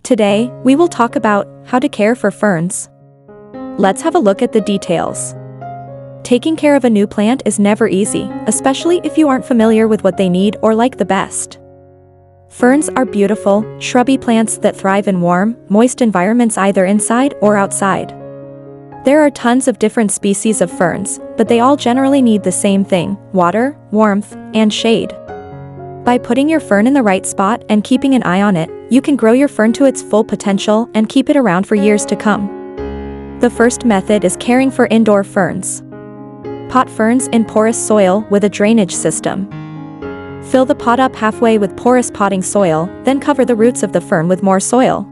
Today, we will talk about how to care for ferns. Let's have a look at the details. Taking care of a new plant is never easy, especially if you aren't familiar with what they need or like the best. Ferns are beautiful, shrubby plants that thrive in warm, moist environments either inside or outside. There are tons of different species of ferns, but they all generally need the same thing: water, warmth, and shade. By putting your fern in the right spot and keeping an eye on it, you can grow your fern to its full potential and keep it around for years to come. The first method is caring for indoor ferns. Pot ferns in porous soil with a drainage system. Fill the pot up halfway with porous potting soil, then cover the roots of the fern with more soil.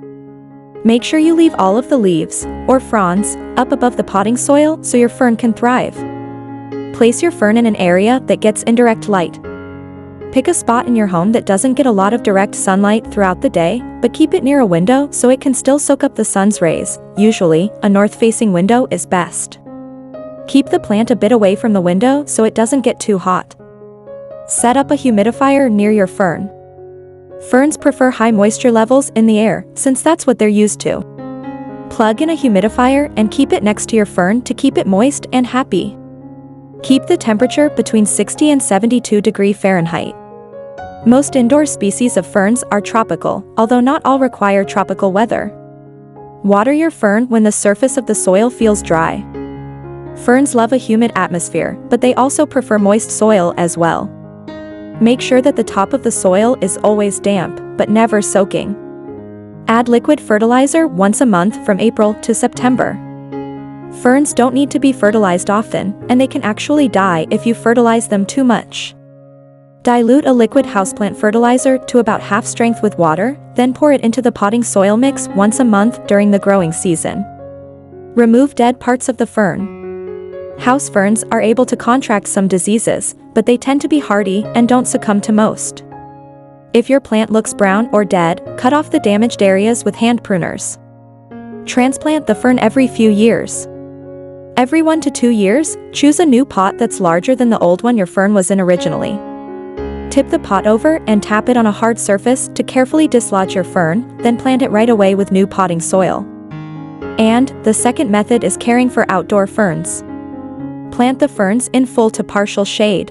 Make sure you leave all of the leaves, or fronds, up above the potting soil so your fern can thrive. Place your fern in an area that gets indirect light. Pick a spot in your home that doesn't get a lot of direct sunlight throughout the day, but keep it near a window so it can still soak up the sun's rays. Usually, a north-facing window is best. Keep the plant a bit away from the window so it doesn't get too hot. Set up a humidifier near your fern. Ferns prefer high moisture levels in the air, since that's what they're used to. Plug in a humidifier and keep it next to your fern to keep it moist and happy. Keep the temperature between 60 and 72 degrees Fahrenheit. Most indoor species of ferns are tropical, although not all require tropical weather. Water your fern when the surface of the soil feels dry. Ferns love a humid atmosphere, but they also prefer moist soil as well. Make sure that the top of the soil is always damp, but never soaking. Add liquid fertilizer once a month from April to September. Ferns don't need to be fertilized often, and they can actually die if you fertilize them too much. Dilute a liquid houseplant fertilizer to about half strength with water, then pour it into the potting soil mix once a month during the growing season. Remove dead parts of the fern. House ferns are able to contract some diseases, but they tend to be hardy and don't succumb to most. If your plant looks brown or dead, cut off the damaged areas with hand pruners. Transplant the fern every few years. Every 1 to 2 years, choose a new pot that's larger than the old one your fern was in originally. Tip the pot over and tap it on a hard surface to carefully dislodge your fern, then plant it right away with new potting soil. And the second method is caring for outdoor ferns. Plant the ferns in full to partial shade.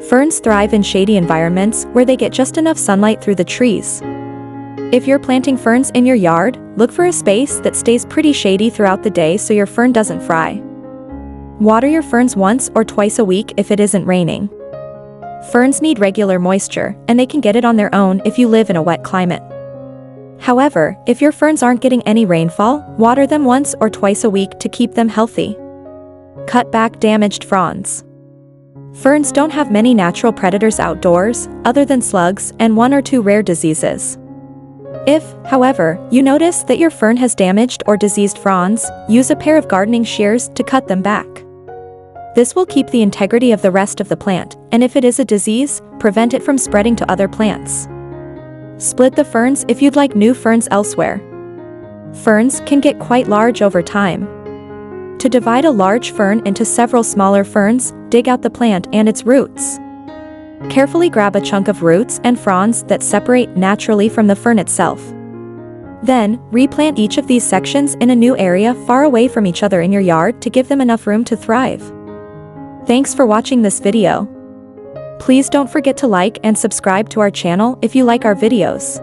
Ferns thrive in shady environments where they get just enough sunlight through the trees. If you're planting ferns in your yard, look for a space that stays pretty shady throughout the day so your fern doesn't fry. Water your ferns once or twice a week if it isn't raining. Ferns need regular moisture, and they can get it on their own if you live in a wet climate. However, if your ferns aren't getting any rainfall, water them once or twice a week to keep them healthy. Cut back damaged fronds. Ferns don't have many natural predators outdoors, other than slugs and 1 or 2 rare diseases. If, however, you notice that your fern has damaged or diseased fronds, use a pair of gardening shears to cut them back. This will keep the integrity of the rest of the plant, and if it is a disease, prevent it from spreading to other plants. Split the ferns if you'd like new ferns elsewhere. Ferns can get quite large over time. To divide a large fern into several smaller ferns, dig out the plant and its roots. Carefully grab a chunk of roots and fronds that separate naturally from the fern itself. Then, replant each of these sections in a new area far away from each other in your yard to give them enough room to thrive. Thanks for watching this video. Please don't forget to like and subscribe to our channel if you like our videos.